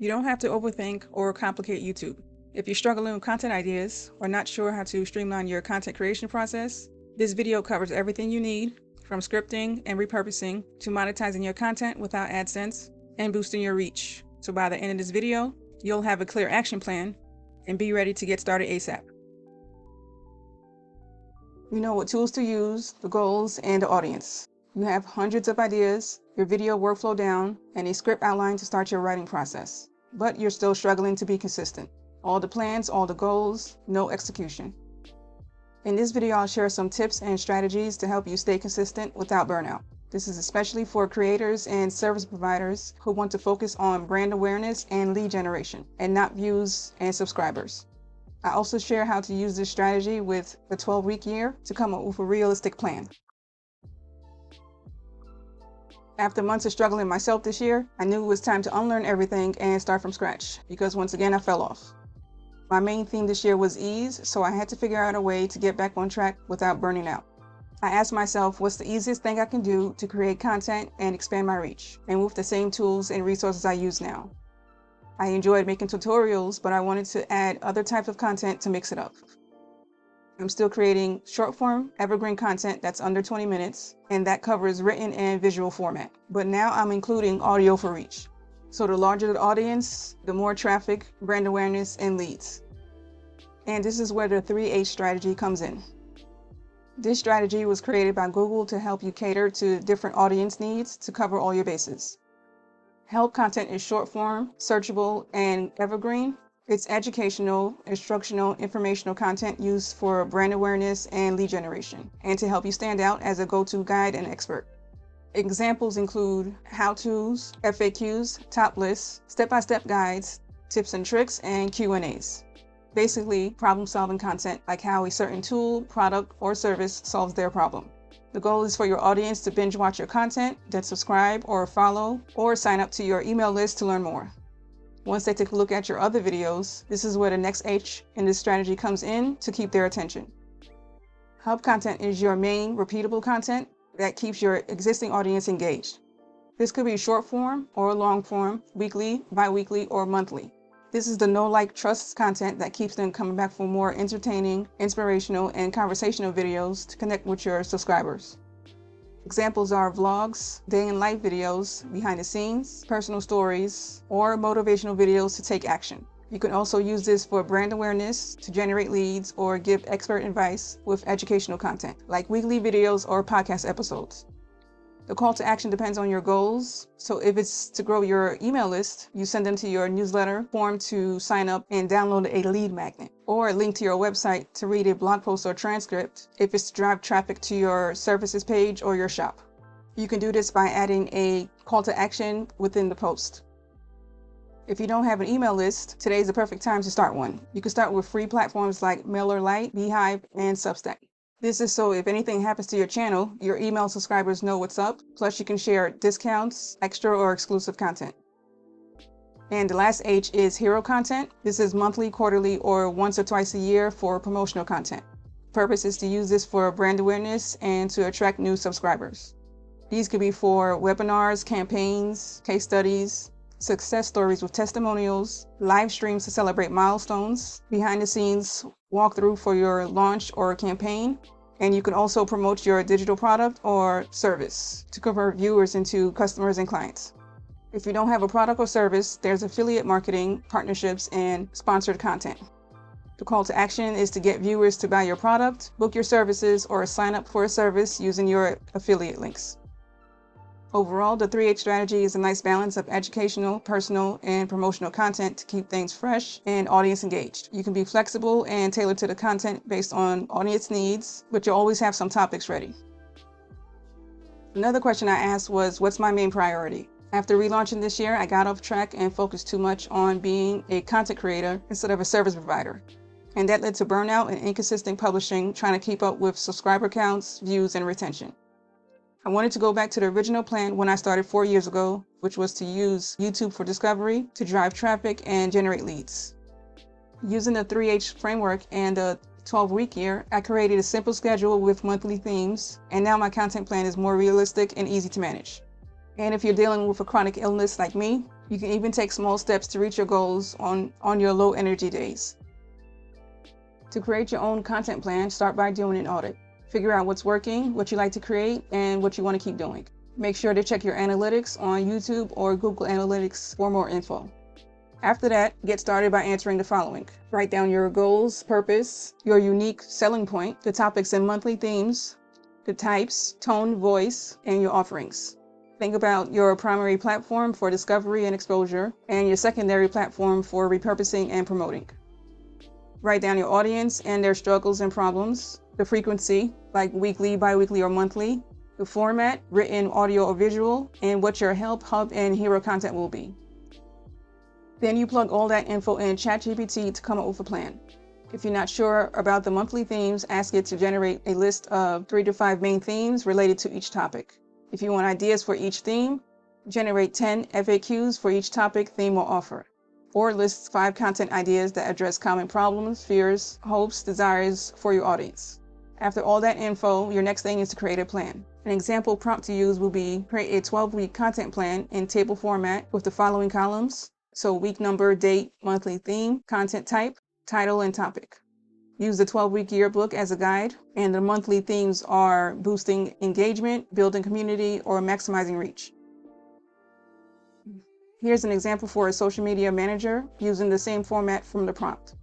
You don't have to overthink or complicate YouTube. If you're struggling with content ideas or not sure how to streamline your content creation process, this video covers everything you need, from scripting and repurposing to monetizing your content without AdSense and boosting your reach. So by the end of this video, you'll have a clear action plan and be ready to get started ASAP. You know what tools to use, the goals, and the audience. You have hundreds of ideas, your video workflow down, and a script outline to start your writing process. But you're still struggling to be consistent. All the plans, all the goals, no execution. In this video, I'll share some tips and strategies to help you stay consistent without burnout. This is especially for creators and service providers who want to focus on brand awareness and lead generation, and not views and subscribers. I also share how to use this strategy with the 12-week year to come up with a realistic plan. After months of struggling myself this year, I knew it was time to unlearn everything and start from scratch, because once again I fell off. My main theme this year was ease, so I had to figure out a way to get back on track without burning out. I asked myself, what's the easiest thing I can do to create content and expand my reach, and with the same tools and resources I use now. I enjoyed making tutorials, but I wanted to add other types of content to mix it up. I'm still creating short-form, evergreen content that's under 20 minutes, and that covers written and visual format. But now I'm including audio for reach. So the larger the audience, the more traffic, brand awareness, and leads. And this is where the 3H strategy comes in. This strategy was created by Google to help you cater to different audience needs to cover all your bases. Help content is short-form, searchable, and evergreen. It's educational, instructional, informational content used for brand awareness and lead generation, and to help you stand out as a go-to guide and expert. Examples include how-tos, FAQs, top lists, step-by-step guides, tips and tricks, and Q&As. Basically, problem-solving content like how a certain tool, product, or service solves their problem. The goal is for your audience to binge watch your content, then subscribe or follow, or sign up to your email list to learn more. Once they take a look at your other videos, this is where the next H in this strategy comes in to keep their attention. Hub content is your main repeatable content that keeps your existing audience engaged. This could be short form or long form, weekly, bi-weekly, or monthly. This is the know, like, trust content that keeps them coming back for more entertaining, inspirational, and conversational videos to connect with your subscribers. Examples are vlogs, day-in-life videos, behind the scenes, personal stories, or motivational videos to take action. You can also use this for brand awareness, to generate leads, or give expert advice with educational content, like weekly videos or podcast episodes. The call to action depends on your goals. So if it's to grow your email list, you send them to your newsletter form to sign up and download a lead magnet, or a link to your website to read a blog post or transcript if it's to drive traffic to your services page or your shop. You can do this by adding a call to action within the post. If you don't have an email list, today is the perfect time to start one. You can start with free platforms like MailerLite, Beehive, and Substack. This is so if anything happens to your channel, your email subscribers know what's up, plus you can share discounts, extra or exclusive content. And the last H is hero content. This is monthly, quarterly, or once or twice a year for promotional content. Purpose is to use this for brand awareness and to attract new subscribers. These could be for webinars, campaigns, case studies, success stories with testimonials, live streams to celebrate milestones, behind the scenes walkthrough for your launch or campaign, and you can also promote your digital product or service to convert viewers into customers and clients. If you don't have a product or service, there's affiliate marketing, partnerships, and sponsored content. The call to action is to get viewers to buy your product, book your services, or sign up for a service using your affiliate links. Overall, the 3H strategy is a nice balance of educational, personal, and promotional content to keep things fresh and audience engaged. You can be flexible and tailor to the content based on audience needs, but you'll always have some topics ready. Another question I asked was, what's my main priority? After relaunching this year, I got off track and focused too much on being a content creator instead of a service provider. And that led to burnout and inconsistent publishing, trying to keep up with subscriber counts, views, and retention. I wanted to go back to the original plan when I started 4 years ago, which was to use YouTube for discovery to drive traffic and generate leads. Using the 3H framework and the 12-week year, I created a simple schedule with monthly themes, and now my content plan is more realistic and easy to manage. And if you're dealing with a chronic illness like me, You can even take small steps to reach your goals on your low energy days. To create your own content plan, start by doing an audit. Figure out what's working, what you like to create, and what you want to keep doing. Make sure to check your analytics on YouTube or Google Analytics for more info. After that, get started by answering the following. Write down your goals, purpose, your unique selling point, the topics and monthly themes, the types, tone, voice, and your offerings. Think about your primary platform for discovery and exposure, and your secondary platform for repurposing and promoting. Write down your audience and their struggles and problems, the frequency, like weekly, bi-weekly, or monthly, the format, written, audio, or visual, and what your help, hub, and hero content will be. Then you plug all that info in ChatGPT to come up with a plan. If you're not sure about the monthly themes, ask it to generate a list of 3 to 5 main themes related to each topic. If you want ideas for each theme, generate 10 FAQs for each topic, theme, or offer. Or list 5 content ideas that address common problems, fears, hopes, desires for your audience. After all that info, your next thing is to create a plan. An example prompt to use will be create a 12-week content plan in table format with the following columns. So week number, date, monthly theme, content type, title, and topic. Use the 12-week yearbook as a guide, and the monthly themes are boosting engagement, building community, or maximizing reach. Here's an example for a social media manager using the same format from the prompt.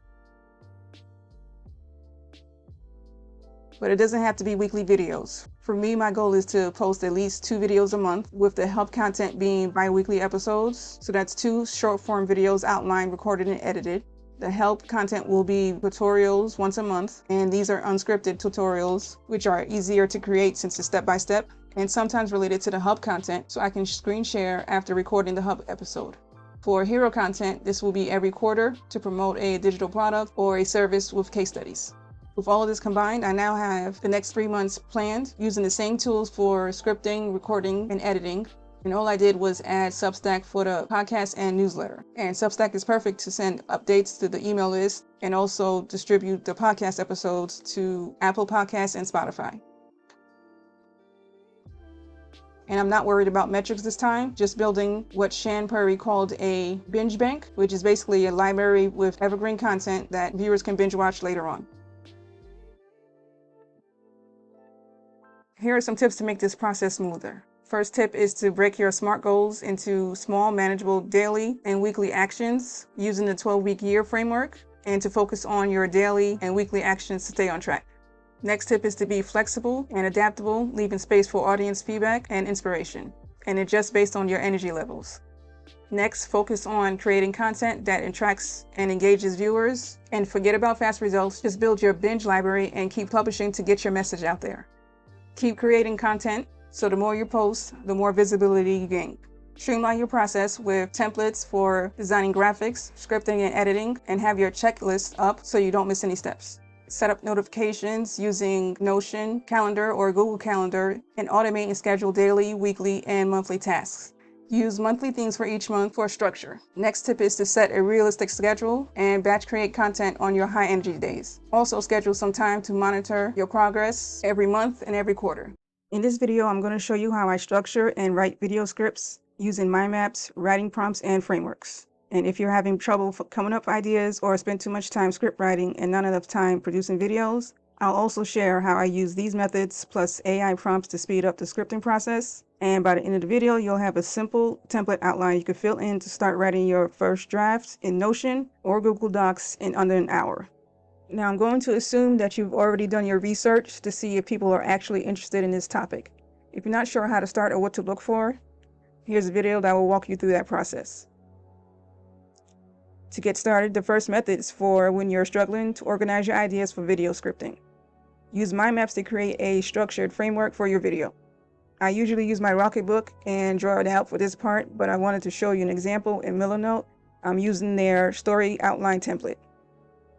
But it doesn't have to be weekly videos. For me, my goal is to post at least 2 videos a month, with the help content being bi-weekly episodes. So that's 2 short-form videos outlined, recorded, and edited. The help content will be tutorials once a month, and these are unscripted tutorials, which are easier to create since it's step-by-step, and sometimes related to the hub content, so I can screen share after recording the hub episode. For hero content, this will be every quarter to promote a digital product or a service with case studies. With all of this combined, I now have the next 3 months planned using the same tools for scripting, recording, and editing. And all I did was add Substack for the podcast and newsletter. And Substack is perfect to send updates to the email list and also distribute the podcast episodes to Apple Podcasts and Spotify. And I'm not worried about metrics this time, just building what Shan Puri called a binge bank, which is basically a library with evergreen content that viewers can binge watch later on. Here are some tips to make this process smoother. First tip is to break your SMART goals into small, manageable daily and weekly actions using the 12-week year framework, and to focus on your daily and weekly actions to stay on track. Next tip is to be flexible and adaptable, leaving space for audience feedback and inspiration, and adjust based on your energy levels. Next, focus on creating content that attracts and engages viewers, and forget about fast results. Just build your binge library and keep publishing to get your message out there. Keep creating content, so the more you post, the more visibility you gain. Streamline your process with templates for designing graphics, scripting, and editing, and have your checklist up so you don't miss any steps. Set up notifications using Notion, Calendar, or Google Calendar, and automate and schedule daily, weekly, and monthly tasks. Use monthly themes for each month for structure. Next tip is to set a realistic schedule and batch create content on your high energy days. Also schedule some time to monitor your progress every month and every quarter. In this video, I'm going to show you how I structure and write video scripts using mind maps, writing prompts, and frameworks. And if you're having trouble coming up with ideas or spend too much time script writing and not enough time producing videos, I'll also share how I use these methods plus AI prompts to speed up the scripting process. And by the end of the video, you'll have a simple template outline you can fill in to start writing your first draft in Notion or Google Docs in under an hour. Now, I'm going to assume that you've already done your research to see if people are actually interested in this topic. If you're not sure how to start or what to look for, here's a video that will walk you through that process. To get started, the first method is for when you're struggling to organize your ideas for video scripting. Use mind maps to create a structured framework for your video. I usually use my Rocketbook and draw it out for this part, but I wanted to show you an example in Millernote. I'm using their story outline template.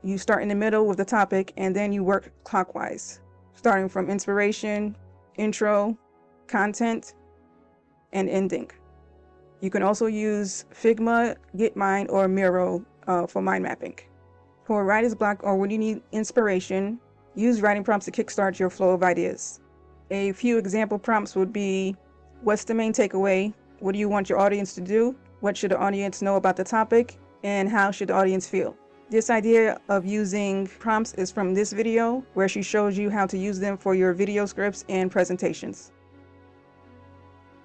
You start in the middle with the topic, and then you work clockwise, starting from inspiration, intro, content, and ending. You can also use Figma, Getmind, or Miro for mind mapping. For writer's block or when you need inspiration, use writing prompts to kickstart your flow of ideas. A few example prompts would be, what's the main takeaway? What do you want your audience to do? what should the audience know about the topic, and how should the audience feel. This idea of using prompts is from this video, where she shows you how to use them for your video scripts and presentations.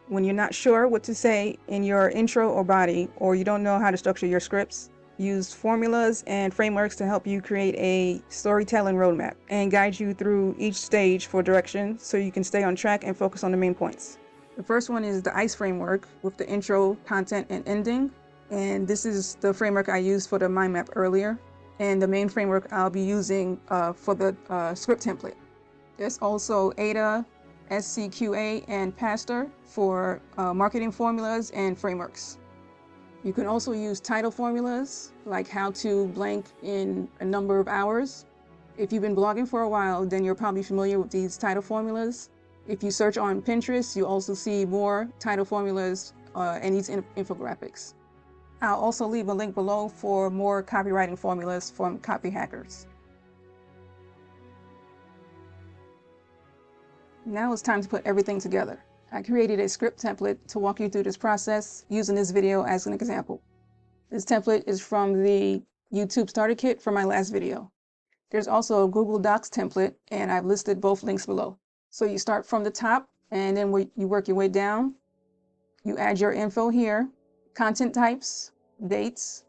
When you're not sure what to say in your intro or body, or you don't know how to structure your scripts, use formulas and frameworks to help you create a storytelling roadmap and guide you through each stage for direction so you can stay on track and focus on the main points. The first one is the ICE framework with the intro, content, and ending. And this is the framework I used for the mind map earlier, and the main framework I'll be using for the script template. There's also ADA, SCQA, and PASTER for marketing formulas and frameworks. You can also use title formulas, like how to blank in a number of hours. If you've been blogging for a while, then you're probably familiar with these title formulas. If you search on Pinterest, you also see more title formulas and these infographics. I'll also leave a link below for more copywriting formulas from copy hackers. Now it's time to put everything together. I created a script template to walk you through this process using this video as an example. This template is from the YouTube starter kit for my last video. There's also a Google Docs template, and I've listed both links below. So you start from the top, and then you work your way down. You add your info here, content types, dates,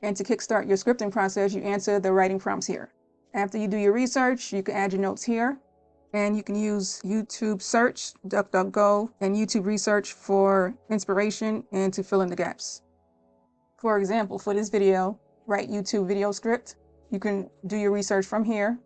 and to kickstart your scripting process, you answer the writing prompts here. After you do your research, you can add your notes here. And you can use YouTube search, DuckDuckGo, and YouTube research for inspiration and to fill in the gaps. For example, for this video, write YouTube video script. You can do your research from here.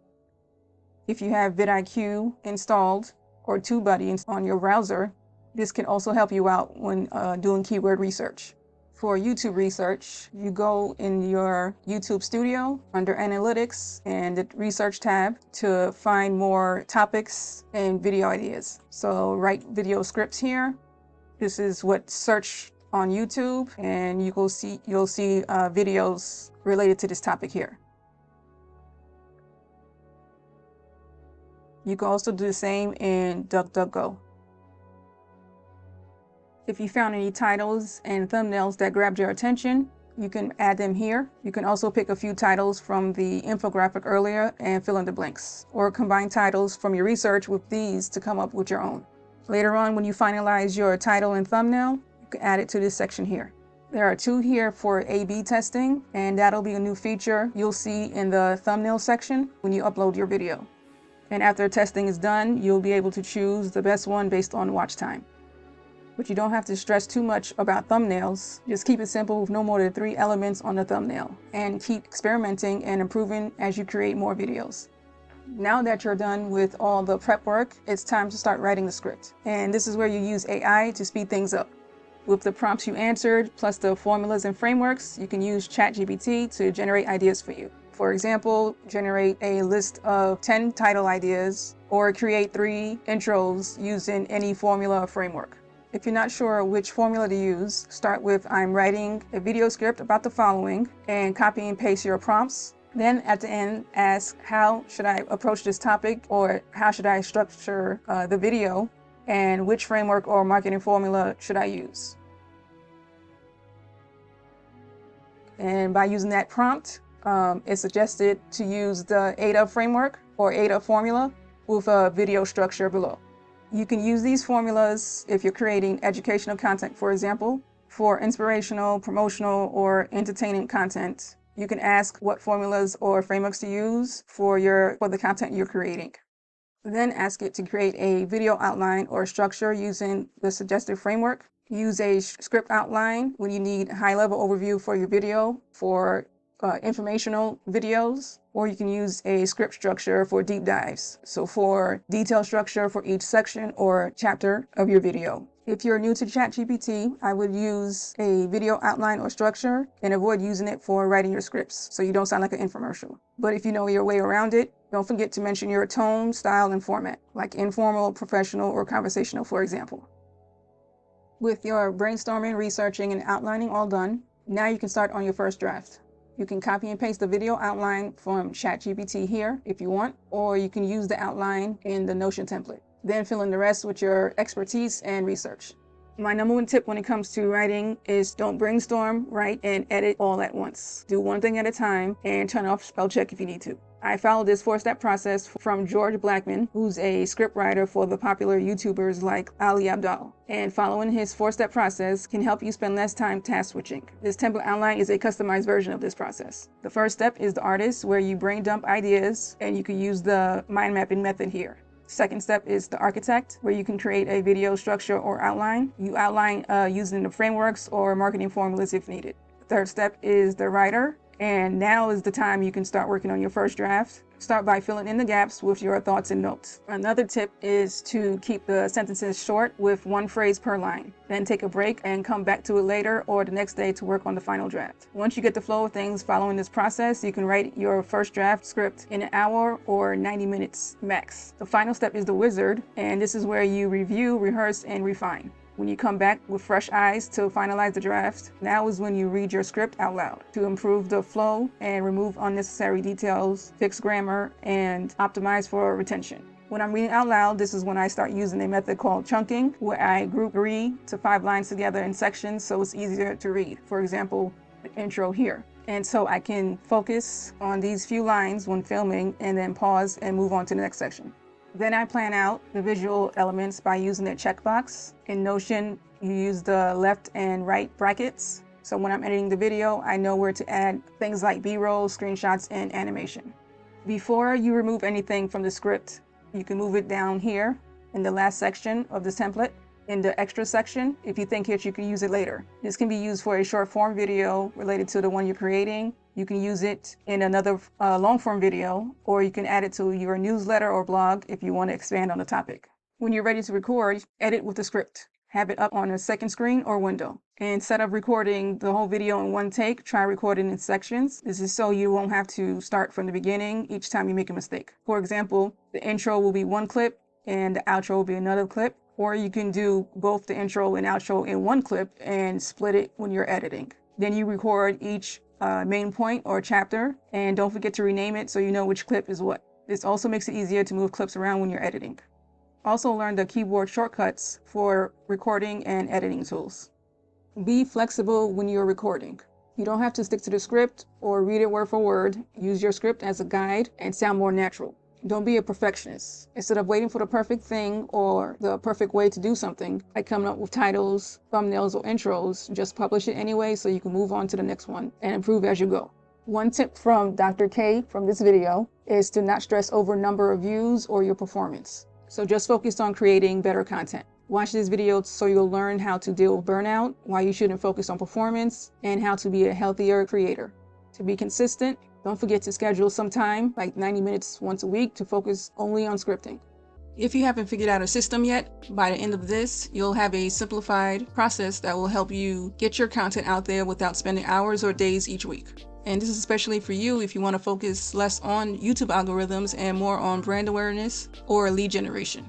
If you have vidIQ installed or TubeBuddy on your browser, this can also help you out when doing keyword research. For YouTube research, you go in your YouTube Studio under Analytics and the Research tab to find more topics and video ideas. So write video scripts here. This is what search on YouTube, and you'll see videos related to this topic here. You can also do the same in DuckDuckGo. If you found any titles and thumbnails that grabbed your attention, you can add them here. You can also pick a few titles from the infographic earlier and fill in the blanks, or combine titles from your research with these to come up with your own. Later on, when you finalize your title and thumbnail, you can add it to this section here. There are two here for A/B testing, and that'll be a new feature you'll see in the thumbnail section when you upload your video. And after testing is done, you'll be able to choose the best one based on watch time. But you don't have to stress too much about thumbnails. Just keep it simple with no more than 3 elements on the thumbnail, and keep experimenting and improving as you create more videos. Now that you're done with all the prep work, it's time to start writing the script. And this is where you use AI to speed things up. With the prompts you answered, plus the formulas and frameworks, you can use ChatGPT to generate ideas for you. For example, generate a list of 10 title ideas, or create 3 intros using any formula or framework. If you're not sure which formula to use, start with I'm writing a video script about the following, and copy and paste your prompts. Then at the end, ask how should I approach this topic, or how should I structure the video, and which framework or marketing formula should I use. And by using that prompt, it's suggested to use the ADA framework or ADA formula with a video structure below. You can use these formulas if you're creating educational content, for example. For inspirational, promotional, or entertaining content, you can ask what formulas or frameworks to use for the content you're creating. Then ask it to create a video outline or structure using the suggested framework. Use a script outline when you need a high-level overview for your video for informational videos, or you can use a script structure for deep dives. So for detailed structure for each section or chapter of your video. If you're new to ChatGPT, I would use a video outline or structure and avoid using it for writing your scripts so you don't sound like an infomercial. But if you know your way around it, don't forget to mention your tone, style, and format, like informal, professional, or conversational, for example. With your brainstorming, researching, and outlining all done, now you can start on your first draft. You can copy and paste the video outline from ChatGPT here if you want, or you can use the outline in the Notion template. Then fill in the rest with your expertise and research. My number one tip when it comes to writing is don't brainstorm, write, and edit all at once. Do one thing at a time and turn off spell check if you need to. I followed this 4-step process from George Blackman, who's a script writer for the popular YouTubers like Ali Abdaal. And following his 4-step process can help you spend less time task switching. This template outline is a customized version of this process. The first step is the artist, where you brain dump ideas, and you can use the mind mapping method here. Second step is the architect, where you can create a video structure or outline. You outline using the frameworks or marketing formulas if needed. The third step is the writer, and now is the time you can start working on your first draft. Start by filling in the gaps with your thoughts and notes. Another tip is to keep the sentences short with 1 phrase per line. Then take a break and come back to it later or the next day to work on the final draft. Once you get the flow of things following this process, you can write your first draft script in an hour or 90 minutes max. The final step is the wizard, and this is where you review, rehearse, and refine. When you come back with fresh eyes to finalize the draft, now is when you read your script out loud to improve the flow and remove unnecessary details, fix grammar, and optimize for retention. When I'm reading out loud, this is when I start using a method called chunking, where I group 3 to 5 lines together in sections so it's easier to read. For example, the intro here. And so I can focus on these few lines when filming and then pause and move on to the next section. Then I plan out the visual elements by using a checkbox. In Notion, you use the left and right brackets. So when I'm editing the video, I know where to add things like B-roll, screenshots, and animation. Before you remove anything from the script, you can move it down here in the last section of the template, in the extra section, if you think you can use it later. This can be used for a short form video related to the one you're creating. You can use it in another long form video, or you can add it to your newsletter or blog if you want to expand on the topic. When you're ready to record, edit with the script. Have it up on a second screen or window. Instead of recording the whole video in one take, try recording in sections. This is so you won't have to start from the beginning each time you make a mistake. For example, the intro will be one clip and the outro will be another clip. Or you can do both the intro and outro in one clip and split it when you're editing. Then you record each main point or chapter, and don't forget to rename it so you know which clip is what. This also makes it easier to move clips around when you're editing. Also learn the keyboard shortcuts for recording and editing tools. Be flexible when you're recording. You don't have to stick to the script or read it word for word. Use your script as a guide and sound more natural. Don't be a perfectionist. Instead of waiting for the perfect thing or the perfect way to do something, like coming up with titles, thumbnails, or intros, just publish it anyway so you can move on to the next one and improve as you go. One tip from Dr. K from this video is to not stress over number of views or your performance. So just focus on creating better content. Watch this video so you'll learn how to deal with burnout, why you shouldn't focus on performance, and how to be a healthier creator. To be consistent, don't forget to schedule some time, like 90 minutes once a week, to focus only on scripting. If you haven't figured out a system yet, by the end of this, you'll have a simplified process that will help you get your content out there without spending hours or days each week. And this is especially for you if you want to focus less on YouTube algorithms and more on brand awareness or lead generation.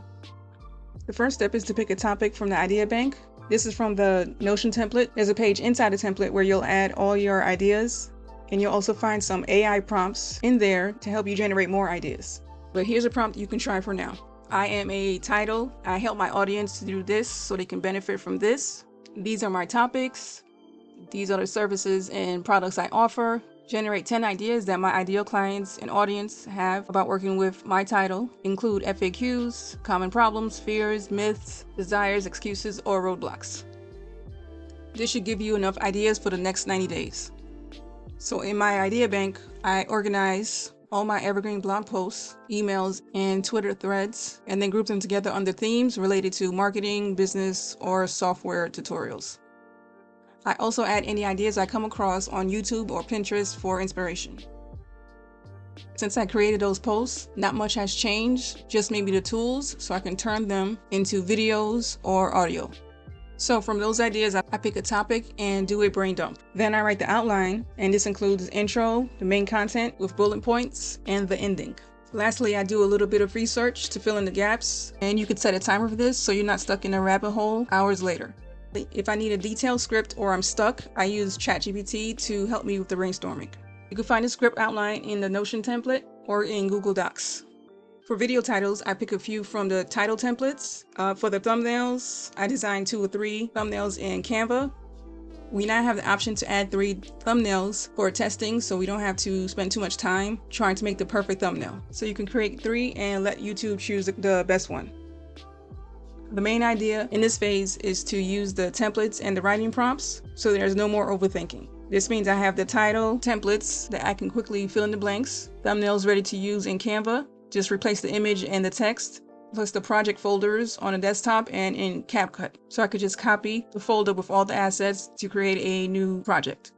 The first step is to pick a topic from the idea bank. This is from the Notion template. There's a page inside the template where you'll add all your ideas. And you'll also find some AI prompts in there to help you generate more ideas. But here's a prompt you can try for now. I am a title. I help my audience to do this so they can benefit from this. These are my topics. These are the services and products I offer. Generate 10 ideas that my ideal clients and audience have about working with my title. Include FAQs, common problems, fears, myths, desires, excuses, or roadblocks. This should give you enough ideas for the next 90 days. So in my idea bank, I organize all my evergreen blog posts, emails, and Twitter threads, and then group them together under themes related to marketing, business, or software tutorials. I also add any ideas I come across on YouTube or Pinterest for inspiration. Since I created those posts, not much has changed, just maybe the tools, so I can turn them into videos or audio. So from those ideas, I pick a topic and do a brain dump. Then I write the outline, and this includes the intro, the main content with bullet points, and the ending. Lastly, I do a little bit of research to fill in the gaps, and you could set a timer for this so you're not stuck in a rabbit hole hours later. If I need a detailed script or I'm stuck, I use ChatGPT to help me with the brainstorming. You can find the script outline in the Notion template or in Google Docs. For video titles, I pick a few from the title templates. For the thumbnails, I designed 2 or 3 thumbnails in Canva. We now have the option to add 3 thumbnails for testing, so we don't have to spend too much time trying to make the perfect thumbnail. So you can create 3 and let YouTube choose the best one. The main idea in this phase is to use the templates and the writing prompts, so there's no more overthinking. This means I have the title templates that I can quickly fill in the blanks, thumbnails ready to use in Canva, just replace the image and the text, plus the project folders on a desktop and in CapCut. So I could just copy the folder with all the assets to create a new project.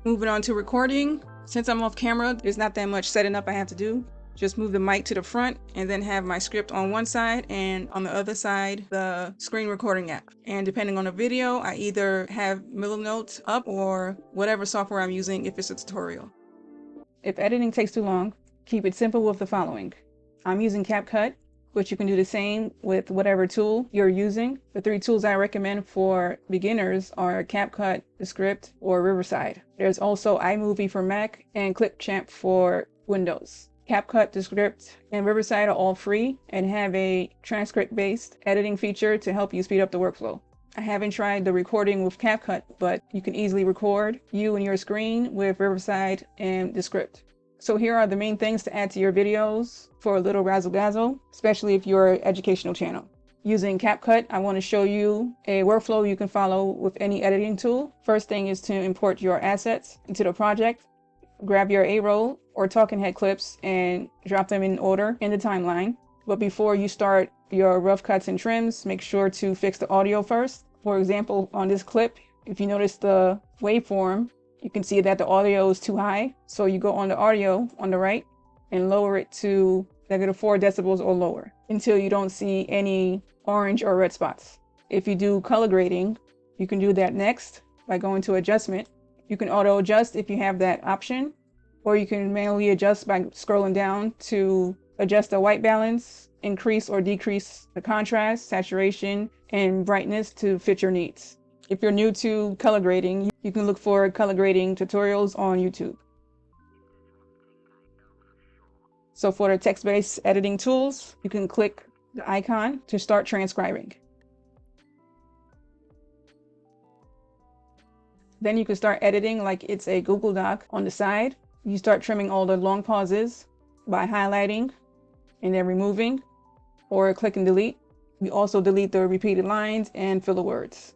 Moving on to recording. Since I'm off camera, there's not that much setting up I have to do. Just move the mic to the front and then have my script on one side and on the other side, the screen recording app. And depending on the video, I either have Milanote up or whatever software I'm using if it's a tutorial. If editing takes too long, keep it simple with the following. I'm using CapCut, but you can do the same with whatever tool you're using. The 3 tools I recommend for beginners are CapCut, Descript, or Riverside. There's also iMovie for Mac and Clipchamp for Windows. CapCut, Descript, and Riverside are all free and have a transcript-based editing feature to help you speed up the workflow. I haven't tried the recording with CapCut, but you can easily record you and your screen with Riverside and Descript. So here are the main things to add to your videos for a little razzle-dazzle, especially if you're an educational channel. Using CapCut, I want to show you a workflow you can follow with any editing tool. First thing is to import your assets into the project. Grab your A-roll or talking head clips and drop them in order in the timeline. But before you start your rough cuts and trims, make sure to fix the audio first. For example, on this clip, if you notice the waveform, you can see that the audio is too high. So you go on the audio on the right and lower it to -4 decibels or lower until you don't see any orange or red spots. If you do color grading, you can do that next by going to adjustment. You can auto adjust if you have that option, or you can manually adjust by scrolling down to adjust the white balance, increase or decrease the contrast, saturation, and brightness to fit your needs. If you're new to color grading, you can look for color grading tutorials on YouTube. So for the text-based editing tools, you can click the icon to start transcribing. Then you can start editing like it's a Google Doc on the side. You start trimming all the long pauses by highlighting and then removing or click and delete. We also delete the repeated lines and filler words.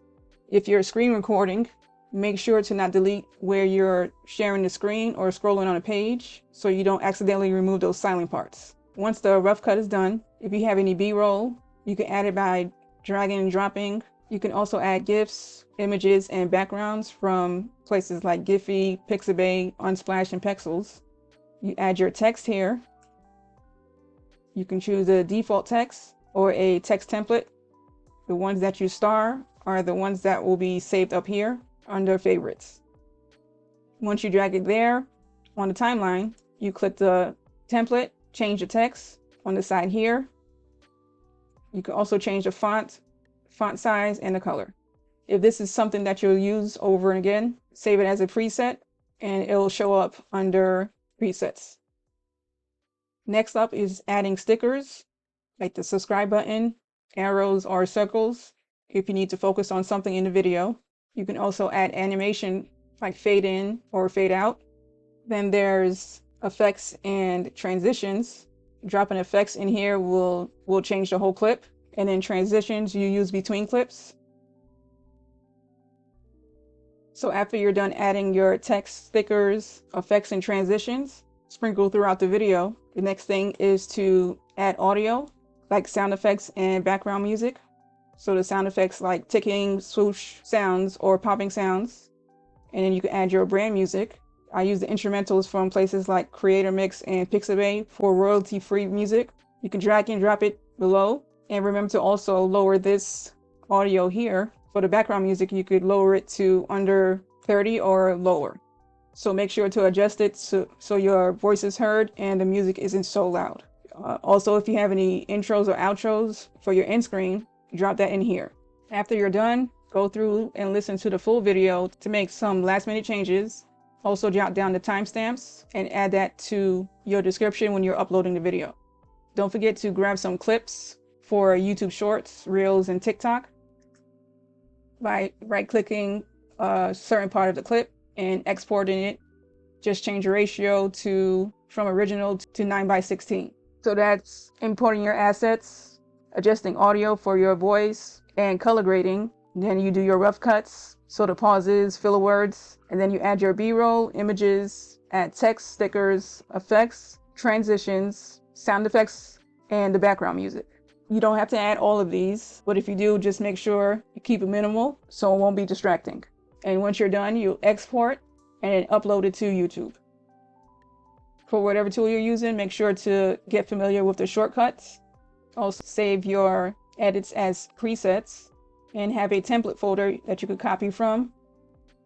If you're screen recording, make sure to not delete where you're sharing the screen or scrolling on a page so you don't accidentally remove those silent parts. Once the rough cut is done, if you have any B-roll, you can add it by dragging and dropping. You can also add GIFs, images, and backgrounds from places like Giphy, Pixabay, Unsplash, and Pexels. You add your text here. You can choose a default text or a text template. The ones that you star are the ones that will be saved up here under favorites. Once you drag it there on the timeline, you click the template, change the text on the side here. You can also change the font size, and the color. If this is something that you'll use over and again, save it as a preset and it'll show up under presets. Next up is adding stickers like the subscribe button, arrows, or circles if you need to focus on something in the video. You can also add animation like fade in or fade out. Then there's effects and transitions. Dropping effects in here will change the whole clip. And then transitions you use between clips. So after you're done adding your text, stickers, effects, and transitions sprinkled throughout the video, the next thing is to add audio, like sound effects and background music. So the sound effects like ticking, swoosh sounds, or popping sounds. And then you can add your brand music. I use the instrumentals from places like Creator Mix and Pixabay for royalty-free music. You can drag and drop it below. And remember to also lower this audio here. For the background music, you could lower it to under 30 or lower. So make sure to adjust it so your voice is heard and the music isn't so loud. Also, if you have any intros or outros for your end screen, drop that in here. After you're done, go through and listen to the full video to make some last minute changes. Also jot down the timestamps and add that to your description when you're uploading the video. Don't forget to grab some clips for YouTube Shorts, Reels, and TikTok by right-clicking a certain part of the clip and exporting it. Just change your ratio from original to 9:16. So that's importing your assets, adjusting audio for your voice, and color grading. Then you do your rough cuts, so the pauses, filler words, and then you add your B-roll, images, add text, stickers, effects, transitions, sound effects, and the background music. You don't have to add all of these, but if you do, just make sure you keep it minimal so it won't be distracting. And once you're done, you export and then upload it to YouTube. For whatever tool you're using, make sure to get familiar with the shortcuts. Also save your edits as presets and have a template folder that you could copy from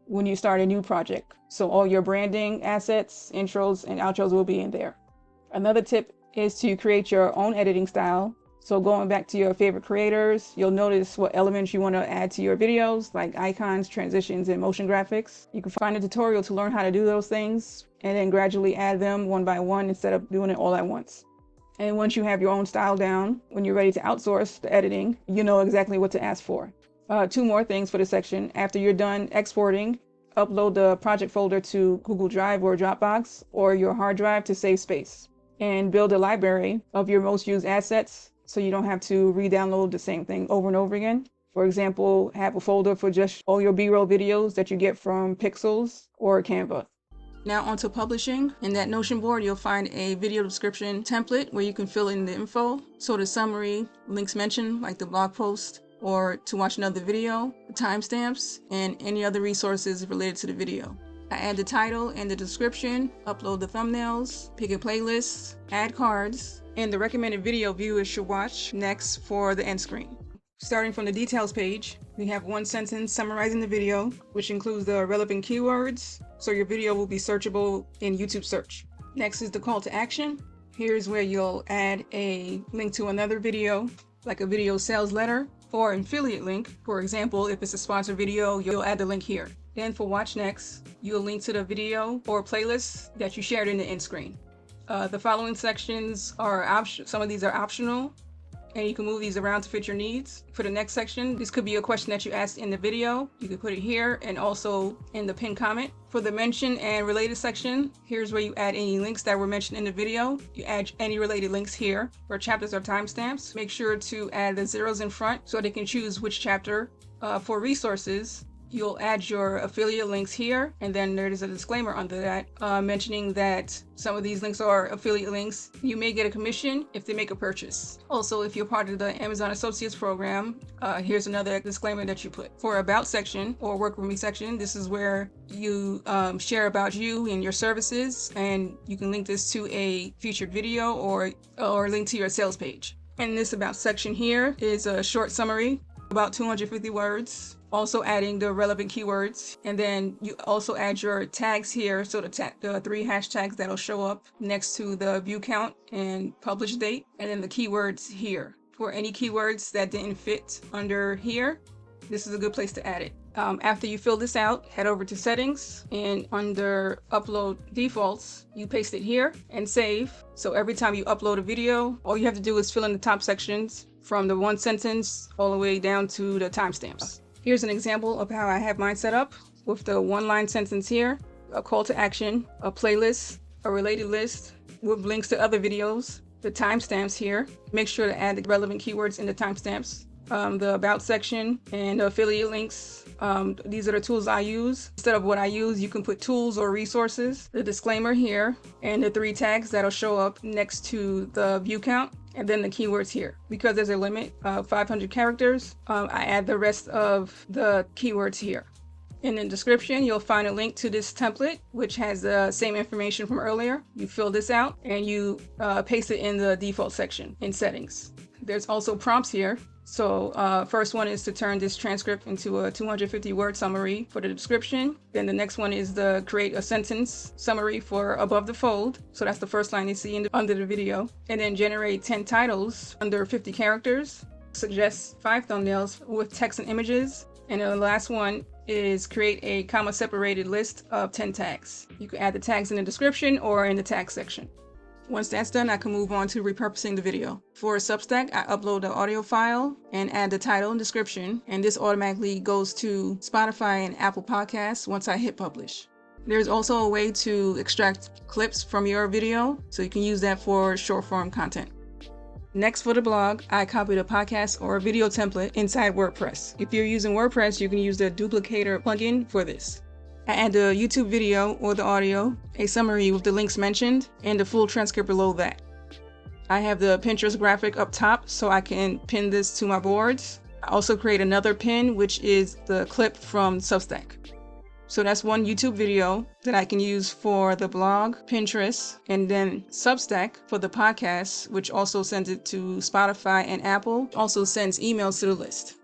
when you start a new project. So all your branding, assets, intros, and outros will be in there. Another tip is to create your own editing style. So going back to your favorite creators, you'll notice what elements you want to add to your videos, like icons, transitions, and motion graphics. You can find a tutorial to learn how to do those things and then gradually add them one by one instead of doing it all at once. And once you have your own style down, when you're ready to outsource the editing, you know exactly what to ask for. Two more things for this section. After you're done exporting, upload the project folder to Google Drive or Dropbox or your hard drive to save space. And build a library of your most used assets so you don't have to re-download the same thing over and over again. For example, have a folder for just all your B-roll videos that you get from Pixels or Canva. Now onto publishing. In that Notion board, you'll find a video description template where you can fill in the info. So the summary, links mentioned, like the blog post, or to watch another video, the timestamps, and any other resources related to the video. I add the title and the description, upload the thumbnails, pick a playlist, add cards, and the recommended video viewers should watch next for the end screen. Starting from the details page, we have one sentence summarizing the video, which includes the relevant keywords, so your video will be searchable in YouTube search. Next is the call to action. Here's where you'll add a link to another video, like a video sales letter or an affiliate link. For example, if it's a sponsored video, you'll add the link here. Then for watch next, you'll link to the video or playlist that you shared in the end screen. The following sections are optional. Some of these are optional, and you can move these around to fit your needs. For the next section, this could be a question that you asked in the video. You can put it here and also in the pinned comment. For the mention and related section, here's where you add any links that were mentioned in the video. You add any related links here. For chapters or timestamps, make sure to add the zeros in front so they can choose which chapter. For resources, you'll add your affiliate links here, and then there's a disclaimer under that mentioning that some of these links are affiliate links. You may get a commission if they make a purchase. Also, if you're part of the Amazon Associates program, here's another disclaimer that you put. For About section or Work With Me section, this is where you share about you and your services, and you can link this to a featured video or link to your sales page. And this About section here is a short summary, about 250 words. Also adding the relevant keywords, and then you also add your tags here, so the 3 hashtags that'll show up next to the view count and publish date, and then the keywords here. For any keywords that didn't fit under here, this is a good place to add it. After you fill this out, head over to settings, and under upload defaults, you paste it here and save. So every time you upload a video, all you have to do is fill in the top sections from the 1 sentence all the way down to the timestamps. Here's an example of how I have mine set up with the 1-line sentence here, a call to action, a playlist, a related list with links to other videos, the timestamps here. Make sure to add the relevant keywords in the timestamps, the about section, and the affiliate links. These are the tools I use. Instead of what I use, you can put tools or resources, the disclaimer here, and the 3 tags that'll show up next to the view count. And then the keywords here. Because there's a limit of 500 characters, I add the rest of the keywords here. In the description, you'll find a link to this template, which has the same information from earlier. You fill this out and you paste it in the default section in settings. There's also prompts here. So first one is to turn this transcript into a 250-word summary for the description. Then the next one is to create a sentence summary for above the fold. So that's the first line you see under the video. And then generate 10 titles under 50 characters. Suggest 5 thumbnails with text and images. And the last one is create a comma-separated list of 10 tags. You can add the tags in the description or in the tag section. Once that's done, I can move on to repurposing the video. For Substack, I upload the audio file and add the title and description, and this automatically goes to Spotify and Apple Podcasts once I hit publish. There's also a way to extract clips from your video, so you can use that for short form content. Next, for the blog, I copy the podcast or video template inside WordPress. If you're using WordPress, you can use the duplicator plugin for this. I add the YouTube video or the audio, a summary with the links mentioned, and the full transcript below that. I have the Pinterest graphic up top so I can pin this to my boards. I also create another pin, which is the clip from Substack. So that's one YouTube video that I can use for the blog, Pinterest, and then Substack for the podcast, which also sends it to Spotify and Apple, also sends emails to the list.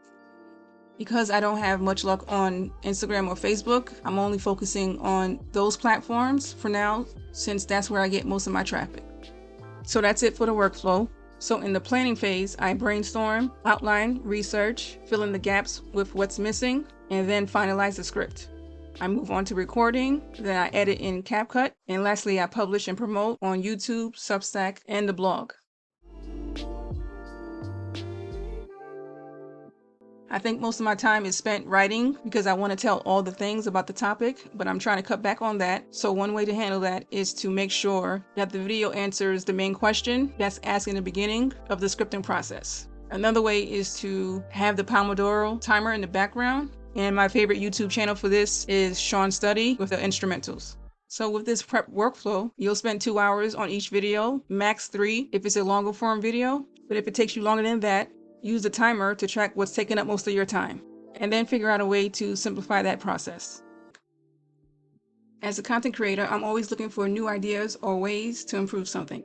Because I don't have much luck on Instagram or Facebook, I'm only focusing on those platforms for now, since that's where I get most of my traffic. So that's it for the workflow. So in the planning phase, I brainstorm, outline, research, fill in the gaps with what's missing, and then finalize the script. I move on to recording, then I edit in CapCut, and lastly I publish and promote on YouTube, Substack, and the blog. I think most of my time is spent writing because I want to tell all the things about the topic, but I'm trying to cut back on that. So one way to handle that is to make sure that the video answers the main question that's asked in the beginning of the scripting process. Another way is to have the Pomodoro timer in the background. And my favorite YouTube channel for this is Sean Study with the instrumentals. So with this prep workflow, you'll spend 2 hours on each video, max 3 if it's a longer form video. But if it takes you longer than that, use the timer to track what's taking up most of your time, and then figure out a way to simplify that process. As a content creator, I'm always looking for new ideas or ways to improve something,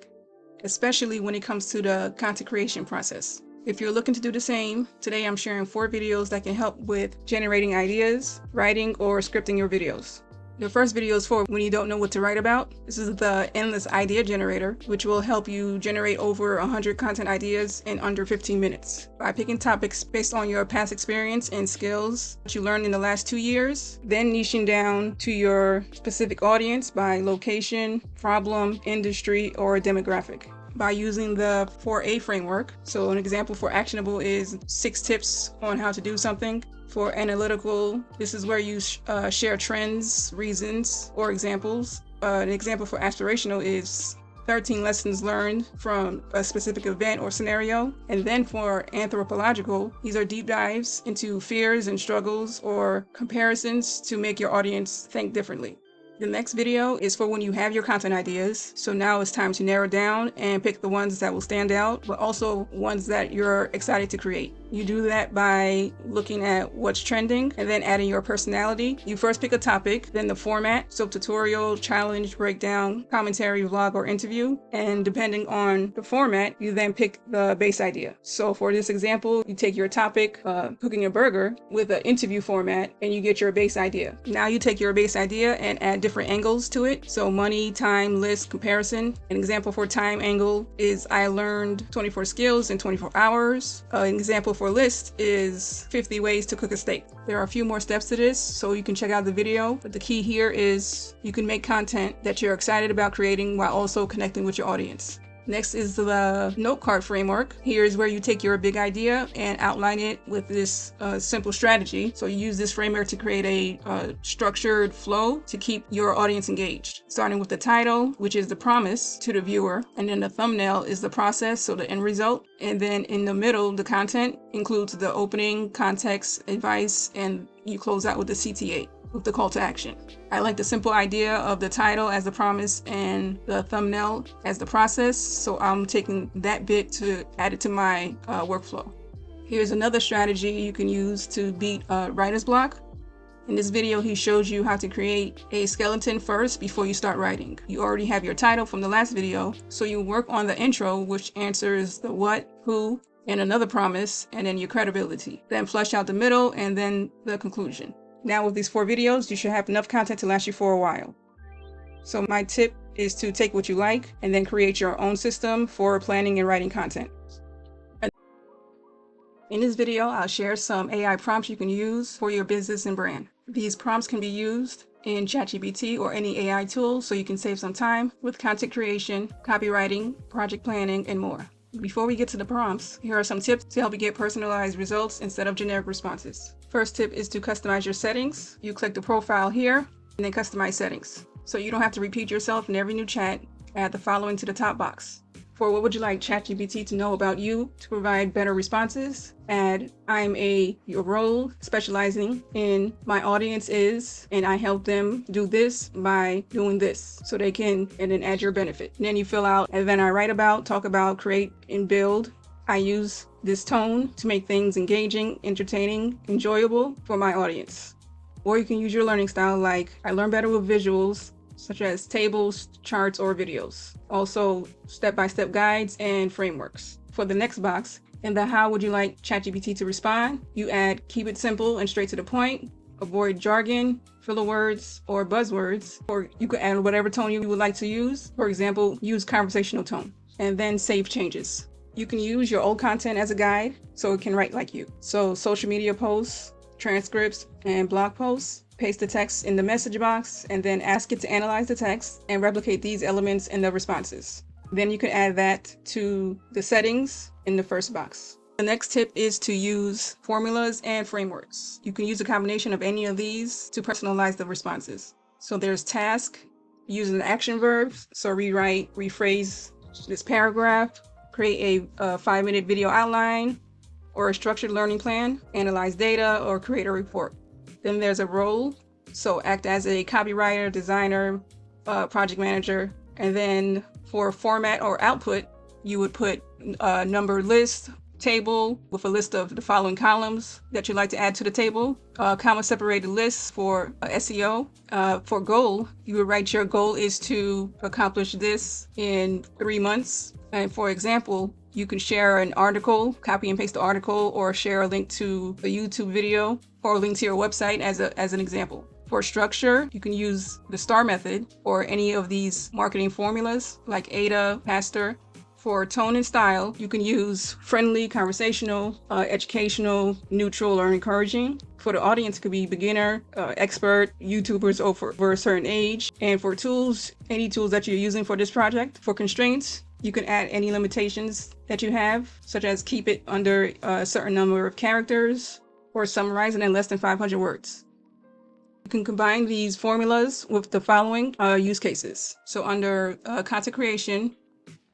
especially when it comes to the content creation process. If you're looking to do the same, today I'm sharing 4 videos that can help with generating ideas, writing, or scripting your videos. The first video is for when you don't know what to write about. This is the Endless Idea Generator, which will help you generate over 100 content ideas in under 15 minutes. By picking topics based on your past experience and skills that you learned in the last 2 years, then niching down to your specific audience by location, problem, industry, or demographic. By using the 4A framework. So an example for actionable is 6 tips on how to do something. For analytical, this is where you share trends, reasons, or examples. An example for aspirational is 13 lessons learned from a specific event or scenario. And then for anthropological, these are deep dives into fears and struggles or comparisons to make your audience think differently. The next video is for when you have your content ideas. So now it's time to narrow down and pick the ones that will stand out, but also ones that you're excited to create. You do that by looking at what's trending and then adding your personality. You first pick a topic, then the format, so tutorial, challenge, breakdown, commentary, vlog, or interview. And depending on the format, you then pick the base idea. So for this example, you take your topic, cooking a burger, with an interview format, and you get your base idea. Now you take your base idea and add different angles to it. So money, time, list, comparison. An example for time angle is I learned 24 skills in 24 hours. An example for list is 50 ways to cook a steak. There are a few more steps to this, so you can check out the video. But the key here is you can make content that you're excited about creating while also connecting with your audience. Next is the note card framework. Here's where you take your big idea and outline it with this simple strategy. So you use this framework to create a structured flow to keep your audience engaged. Starting with the title, which is the promise to the viewer, and then the thumbnail is the process, so the end result. And then in the middle, the content includes the opening, context, advice, and you close out with the CTA. With the call to action. I like the simple idea of the title as the promise and the thumbnail as the process, so I'm taking that bit to add it to my workflow. Here's another strategy you can use to beat writer's block. In this video, he shows you how to create a skeleton first before you start writing. You already have your title from the last video, so you work on the intro, which answers the what, who, and another promise, and then your credibility. Then flesh out the middle, and then the conclusion. Now with these 4 videos, you should have enough content to last you for a while. So my tip is to take what you like and then create your own system for planning and writing content. In this video, I'll share some AI prompts you can use for your business and brand. These prompts can be used in ChatGPT or any AI tool so you can save some time with content creation, copywriting, project planning, and more. Before we get to the prompts, here are some tips to help you get personalized results instead of generic responses. First tip is to customize your settings. You click the profile here and then customize settings. So you don't have to repeat yourself in every new chat. Add the following to the top box. For what would you like ChatGPT to know about you to provide better responses? Add, I'm your role specializing in my audience is, and I help them do this by doing this. So they can, and then add your benefit. And then you fill out, and then I write about, talk about, create, and build. I use this tone to make things engaging, entertaining, enjoyable for my audience. Or you can use your learning style like, I learn better with visuals, such as tables, charts, or videos. Also, step-by-step guides and frameworks. For the next box, in the how would you like ChatGPT to respond, you add keep it simple and straight to the point, avoid jargon, filler words, or buzzwords, or you could add whatever tone you would like to use. For example, use conversational tone, and then save changes. You can use your old content as a guide so it can write like you. So social media posts, transcripts, and blog posts. Paste the text in the message box and then ask it to analyze the text and replicate these elements in the responses. Then you can add that to the settings in the first box. The next tip is to use formulas and frameworks. You can use a combination of any of these to personalize the responses. So there's task, using the action verbs. So rewrite, rephrase this paragraph, create a 5-minute video outline or a structured learning plan, analyze data, or create a report. Then there's a role, so act as a copywriter, designer, project manager. And then for format or output, you would put a number list table with a list of the following columns that you'd like to add to the table, comma separated lists for SEO. For goal, you would write your goal is to accomplish this in 3 months. And for example, you can share an article, copy and paste the article, or share a link to a YouTube video or a link to your website as an example. For structure, you can use the STAR method or any of these marketing formulas like ADA, PASTOR. For tone and style, you can use friendly, conversational, educational, neutral, or encouraging. For the audience, it could be beginner, expert, YouTubers over a certain age. And for tools, any tools that you're using for this project. For constraints, you can add any limitations that you have, such as keep it under a certain number of characters or summarize it in less than 500 words. You can combine these formulas with the following use cases. So under content creation,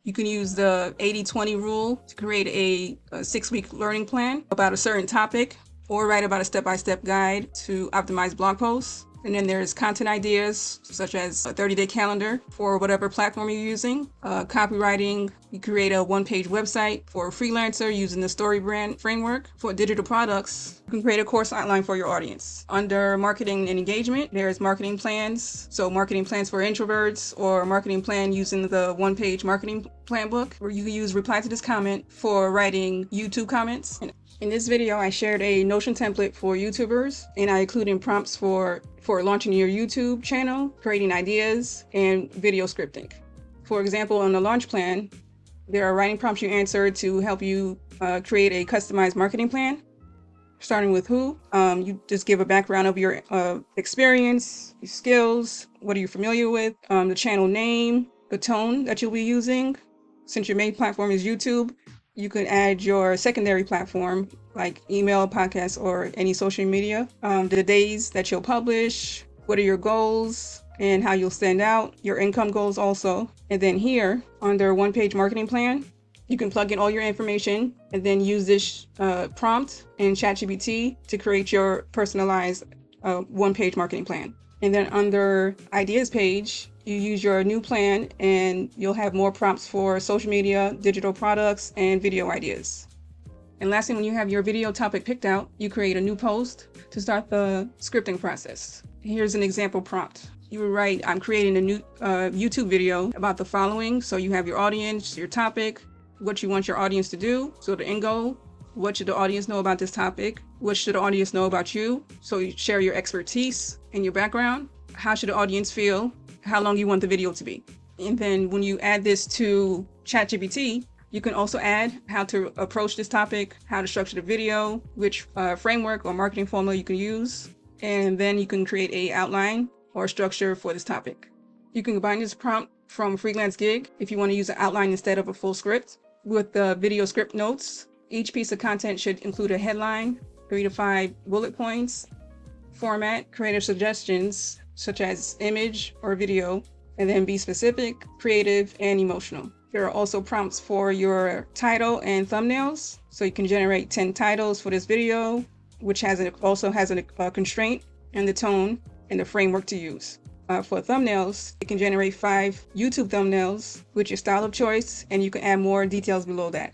you can use the 80-20 rule to create a 6-week learning plan about a certain topic, or write about a step-by-step guide to optimize blog posts. And then there's content ideas, such as a 30-day calendar for whatever platform you're using. Copywriting, you create a 1-page website for a freelancer using the StoryBrand framework. For digital products, you can create a course outline for your audience. Under marketing and engagement, there's marketing plans. So marketing plans for introverts, or a marketing plan using the 1-page marketing plan book, where you can use reply to this comment for writing YouTube comments. In this video, I shared a Notion template for YouTubers, and I included prompts for launching your YouTube channel, creating ideas, and video scripting. For example, on the launch plan, there are writing prompts you answer to help you create a customized marketing plan. Starting with who, you just give a background of your experience, your skills, what are you familiar with, the channel name, the tone that you'll be using. Since your main platform is YouTube, you could add your secondary platform like email, podcast, or any social media. The days that you'll publish, what are your goals, and how you'll stand out, your income goals also. And then here, under 1-page marketing plan, you can plug in all your information and then use this prompt in ChatGPT to create your personalized 1-page marketing plan. And then under ideas page, you use your new plan and you'll have more prompts for social media, digital products, and video ideas. And lastly, when you have your video topic picked out, you create a new post to start the scripting process. Here's an example prompt. You would write, I'm creating a new YouTube video about the following. So you have your audience, your topic, what you want your audience to do. So the end goal, what should the audience know about this topic? What should the audience know about you? So you share your expertise and your background. How should the audience feel? How long you want the video to be? And then when you add this to ChatGPT, You can also add how to approach this topic, how to structure the video, which framework or marketing formula you can use, and then you can create an outline or structure for this topic. You can combine this prompt from Freelance Gig if you want to use an outline instead of a full script with the video script notes. Each piece of content should include a headline, 3 to 5 bullet points, format, creative suggestions such as image or video, and then be specific, creative, and emotional. There are also prompts for your title and thumbnails. So you can generate 10 titles for this video, which also has a constraint and the tone and the framework to use. For thumbnails, it can generate 5 YouTube thumbnails with your style of choice, and you can add more details below that.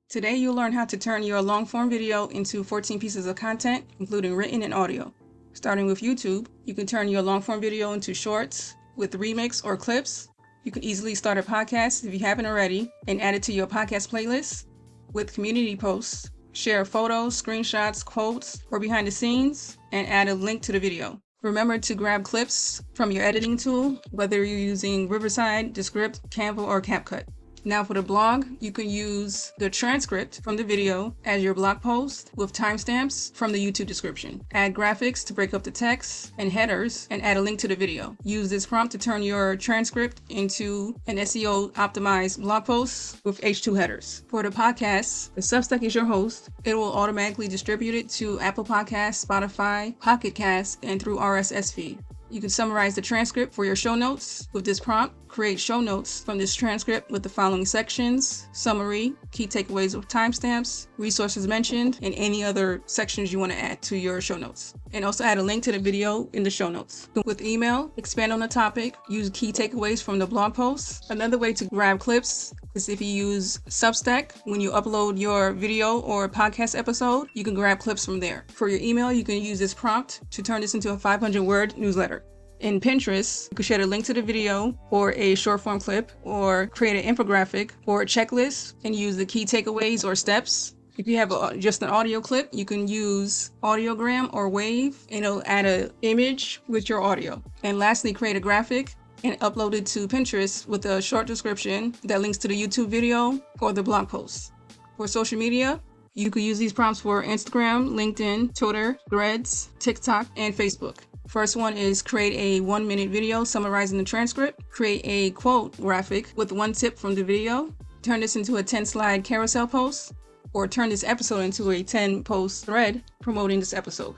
Today, you'll learn how to turn your long-form video into 14 pieces of content, including written and audio. Starting with YouTube, you can turn your long-form video into shorts with remix or clips. You can easily start a podcast if you haven't already and add it to your podcast playlist with community posts. Share photos, screenshots, quotes, or behind the scenes, and add a link to the video. Remember to grab clips from your editing tool, whether you're using Riverside, Descript, Canva, or CapCut. Now for the blog, you can use the transcript from the video as your blog post with timestamps from the YouTube description. Add graphics to break up the text and headers and add a link to the video. Use this prompt to turn your transcript into an SEO optimized blog post with H2 headers. For the podcast, the Substack is your host. It will automatically distribute it to Apple Podcasts, Spotify, Pocket Casts, and through RSS feed. You can summarize the transcript for your show notes with this prompt. Create show notes from this transcript with the following sections: summary, key takeaways with timestamps, resources mentioned, and any other sections you want to add to your show notes. And also add a link to the video in the show notes. With email, expand on the topic, use key takeaways from the blog post. Another way to grab clips is if you use Substack. When you upload your video or podcast episode, you can grab clips from there. For your email, you can use this prompt to turn this into a 500-word newsletter. In Pinterest, you can share a link to the video or a short form clip, or create an infographic or a checklist and use the key takeaways or steps. If you have just an audio clip, you can use audiogram or wave, and it'll add an image with your audio. And lastly, create a graphic and upload it to Pinterest with a short description that links to the YouTube video or the blog post. For social media, you could use these prompts for Instagram, LinkedIn, Twitter, Threads, TikTok, and Facebook. First one is create a 1-minute video summarizing the transcript. Create a quote graphic with one tip from the video. Turn this into a 10-slide carousel post, or turn this episode into a 10-post thread promoting this episode.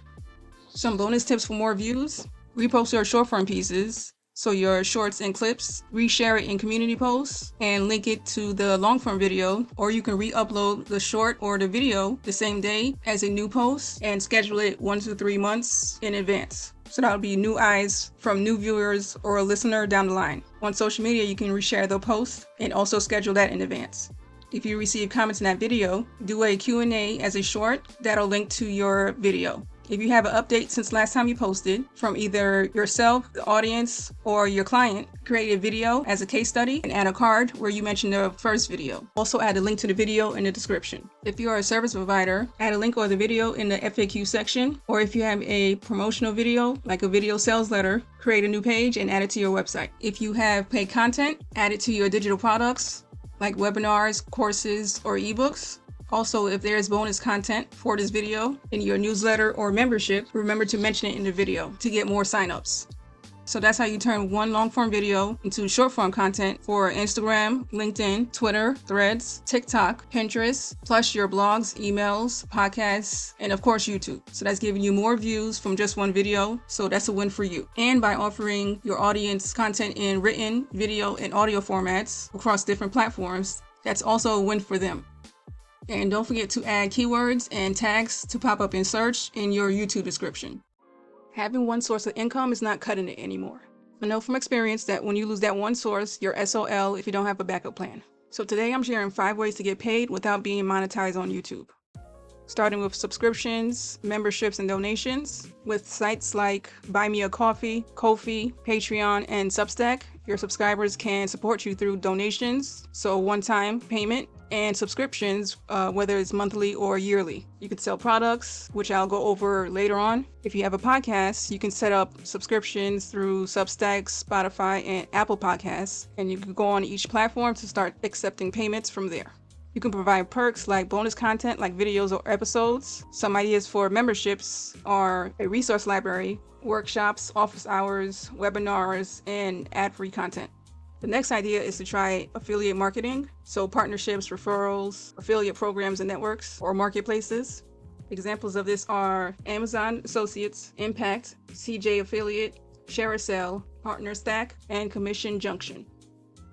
Some bonus tips for more views: repost your short form pieces, so your shorts and clips, reshare it in community posts, and link it to the long form video, or you can re-upload the short or the video the same day as a new post and schedule it 1 to 3 months in advance. So that would be new eyes from new viewers or a listener down the line. On social media, you can reshare the post and also schedule that in advance. If you receive comments in that video, do a Q&A as a short that'll link to your video. If you have an update since last time you posted from either yourself, the audience, or your client, create a video as a case study and add a card where you mention the first video. Also add a link to the video in the description. If you are a service provider, add a link or the video in the FAQ section. Or if you have a promotional video, like a video sales letter, create a new page and add it to your website. If you have paid content, add it to your digital products, like webinars, courses, or ebooks. Also, if there is bonus content for this video in your newsletter or membership, remember to mention it in the video to get more signups. So that's how you turn one long form video into short form content for Instagram, LinkedIn, Twitter, Threads, TikTok, Pinterest, plus your blogs, emails, podcasts, and of course YouTube. So that's giving you more views from just one video. So that's a win for you. And by offering your audience content in written, video, and audio formats across different platforms, that's also a win for them. And don't forget to add keywords and tags to pop up in search in your YouTube description. Having one source of income is not cutting it anymore. I know from experience that when you lose that one source, you're SOL if you don't have a backup plan. So today I'm sharing 5 ways to get paid without being monetized on YouTube. Starting with subscriptions, memberships, and donations. With sites like Buy Me a Coffee, Ko-fi, Patreon, and Substack, your subscribers can support you through donations, so one-time payment, and subscriptions, whether it's monthly or yearly. You can sell products, which I'll go over later on. If you have a podcast, you can set up subscriptions through Substack, Spotify, and Apple Podcasts, and you can go on each platform to start accepting payments from there. You can provide perks like bonus content like videos or episodes. Some ideas for memberships are a resource library, workshops, office hours, webinars, and ad-free content. The next idea is to try affiliate marketing, so partnerships, referrals, affiliate programs and networks, or marketplaces. Examples of this are Amazon Associates, Impact, CJ Affiliate, ShareASale, Partner Stack, and Commission Junction.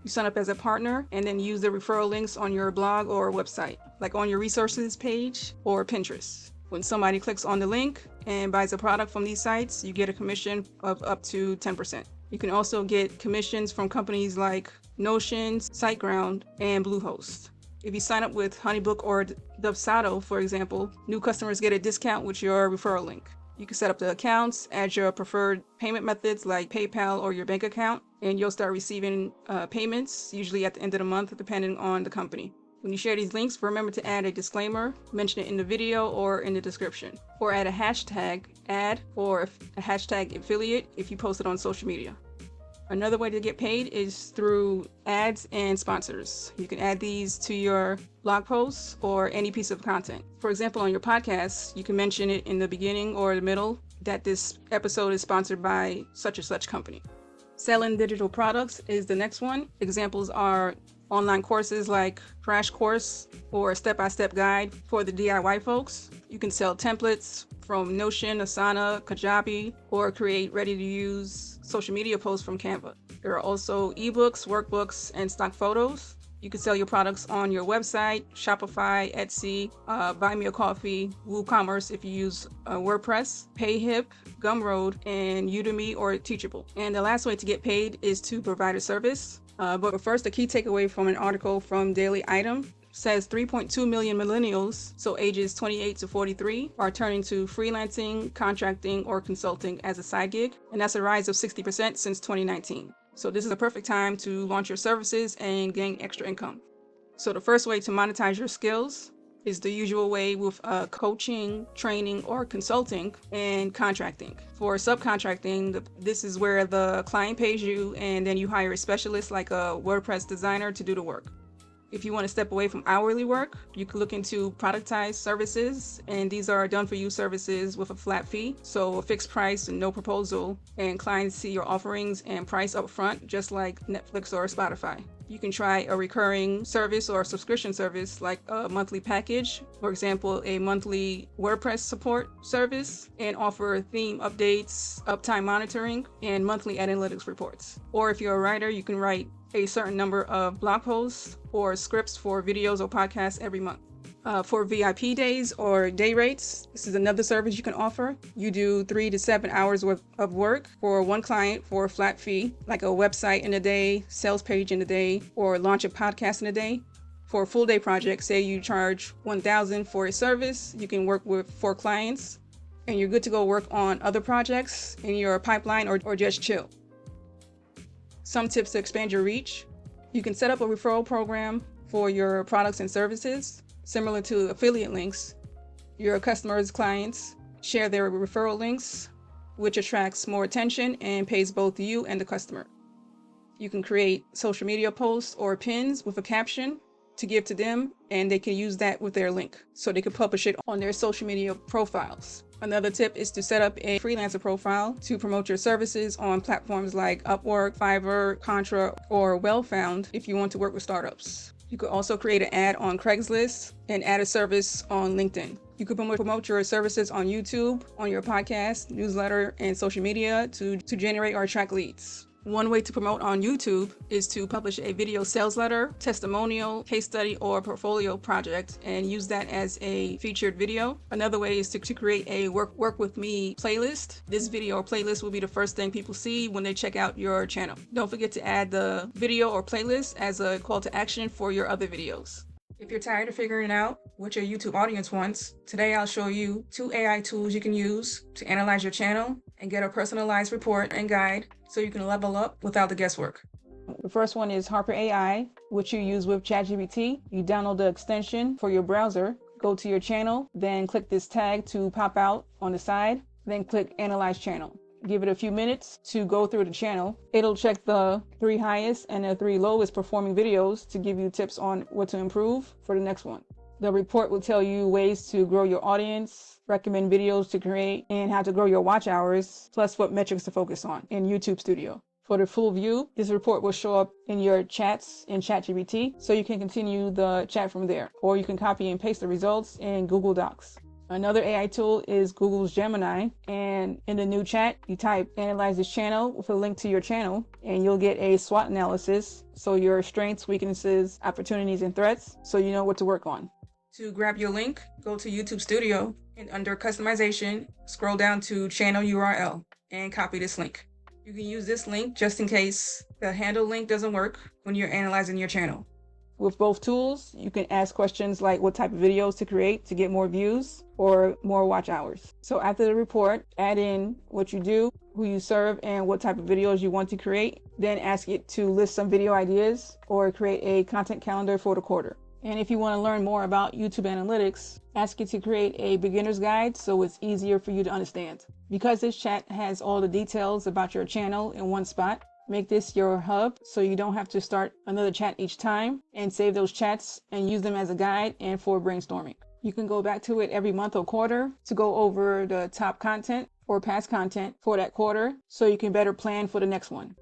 You sign up as a partner and then use the referral links on your blog or website, like on your resources page or Pinterest. When somebody clicks on the link and buys a product from these sites, you get a commission of up to 10%. You can also get commissions from companies like Notion, SiteGround, and Bluehost. If you sign up with Honeybook or Dubsado, for example, new customers get a discount with your referral link. You can set up the accounts, add your preferred payment methods like PayPal or your bank account, and you'll start receiving payments, usually at the end of the month, depending on the company. When you share these links, remember to add a disclaimer, mention it in the video or in the description, or add a hashtag ad or a hashtag affiliate if you post it on social media. Another way to get paid is through ads and sponsors. You can add these to your blog posts or any piece of content. For example, on your podcast, you can mention it in the beginning or the middle that this episode is sponsored by such and such company. Selling digital products is the next one. Examples are online courses like Crash Course or a step-by-step guide for the DIY folks. You can sell templates from Notion, Asana, Kajabi, or create ready-to-use social media posts from Canva. There are also ebooks, workbooks, and stock photos. You can sell your products on your website, Shopify, Etsy, Buy Me a Coffee, WooCommerce if you use WordPress, PayHip, Gumroad, and Udemy or Teachable. And the last way to get paid is to provide a service. But first, a key takeaway from an article from Daily Item says 3.2 million millennials, so ages 28 to 43, are turning to freelancing, contracting, or consulting as a side gig, and that's a rise of 60% since 2019. So this is a perfect time to launch your services and gain extra income. So the first way to monetize your skills is the usual way with coaching, training, or consulting, and contracting. For subcontracting, this is where the client pays you and then you hire a specialist like a WordPress designer to do the work. If you want to step away from hourly work, you can look into productized services, and these are done for you services with a flat fee, so a fixed price and no proposal, and clients see your offerings and price up front, just like Netflix or Spotify. You can try a recurring service or a subscription service like a monthly package, for example, a monthly WordPress support service, and offer theme updates, uptime monitoring, and monthly analytics reports. Or if you're a writer, you can write a certain number of blog posts or scripts for videos or podcasts every month. For VIP days or day rates, this is another service you can offer. You do 3 to 7 hours worth of work for one client for a flat fee, like a website in a day, sales page in a day, or launch a podcast in a day. For a full day project, say you charge $1,000 for a service, you can work with 4 clients, and you're good to go work on other projects in your pipeline or just chill. Some tips to expand your reach. You can set up a referral program for your products and services, similar to affiliate links. Your customers' clients share their referral links, which attracts more attention and pays both you and the customer. You can create social media posts or pins with a caption to give to them, and they can use that with their link, so they can publish it on their social media profiles. Another tip is to set up a freelancer profile to promote your services on platforms like Upwork, Fiverr, Contra, or Wellfound if you want to work with startups. You could also create an ad on Craigslist and add a service on LinkedIn. You could promote your services on YouTube, on your podcast, newsletter, and social media to generate or attract leads. One way to promote on YouTube is to publish a video sales letter, testimonial, case study, or portfolio project and use that as a featured video. Another way is to create a work with me playlist. This video or playlist will be the first thing people see when they check out your channel. Don't forget to add the video or playlist as a call to action for your other videos. If you're tired of figuring out what your YouTube audience wants, today I'll show you 2 AI tools you can use to analyze your channel and get a personalized report and guide so you can level up without the guesswork. The first one is Harper AI, which you use with ChatGPT. You download the extension for your browser, go to your channel, then click this tag to pop out on the side, then click Analyze Channel. Give it a few minutes to go through the channel. It'll check the 3 highest and the 3 lowest performing videos to give you tips on what to improve for the next one. The report will tell you ways to grow your audience, recommend videos to create, and how to grow your watch hours, plus what metrics to focus on in YouTube Studio. For the full view, this report will show up in your chats in ChatGPT, so you can continue the chat from there, or you can copy and paste the results in Google Docs. Another AI tool is Google's Gemini, and in the new chat, you type Analyze this channel with a link to your channel, and you'll get a SWOT analysis, so your strengths, weaknesses, opportunities, and threats, so you know what to work on. To grab your link, go to YouTube Studio, and under Customization, scroll down to Channel URL, and copy this link. You can use this link just in case the handle link doesn't work when you're analyzing your channel. With both tools, you can ask questions like what type of videos to create to get more views or more watch hours. So after the report, add in what you do, who you serve, and what type of videos you want to create. Then ask it to list some video ideas or create a content calendar for the quarter. And if you want to learn more about YouTube analytics, ask it to create a beginner's guide so it's easier for you to understand. Because this chat has all the details about your channel in one spot, make this your hub so you don't have to start another chat each time, and save those chats and use them as a guide and for brainstorming. You can go back to it every month or quarter to go over the top content or past content for that quarter so you can better plan for the next one.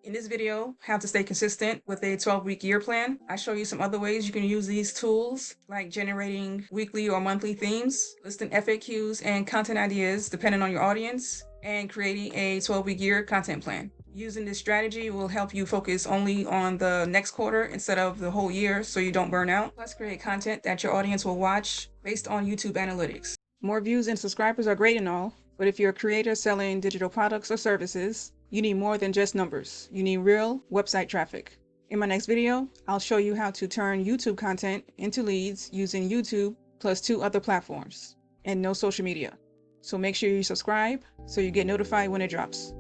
In this video, how to stay consistent with a 12-week year plan, I show you some other ways you can use these tools, like generating weekly or monthly themes, listing FAQs and content ideas depending on your audience, and creating a 12-week year content plan. Using this strategy will help you focus only on the next quarter instead of the whole year so you don't burn out. Plus, create content that your audience will watch based on YouTube analytics. More views and subscribers are great and all, but if you're a creator selling digital products or services, you need more than just numbers. You need real website traffic. In my next video, I'll show you how to turn YouTube content into leads using YouTube plus 2 other platforms and no social media. So make sure you subscribe so you get notified when it drops.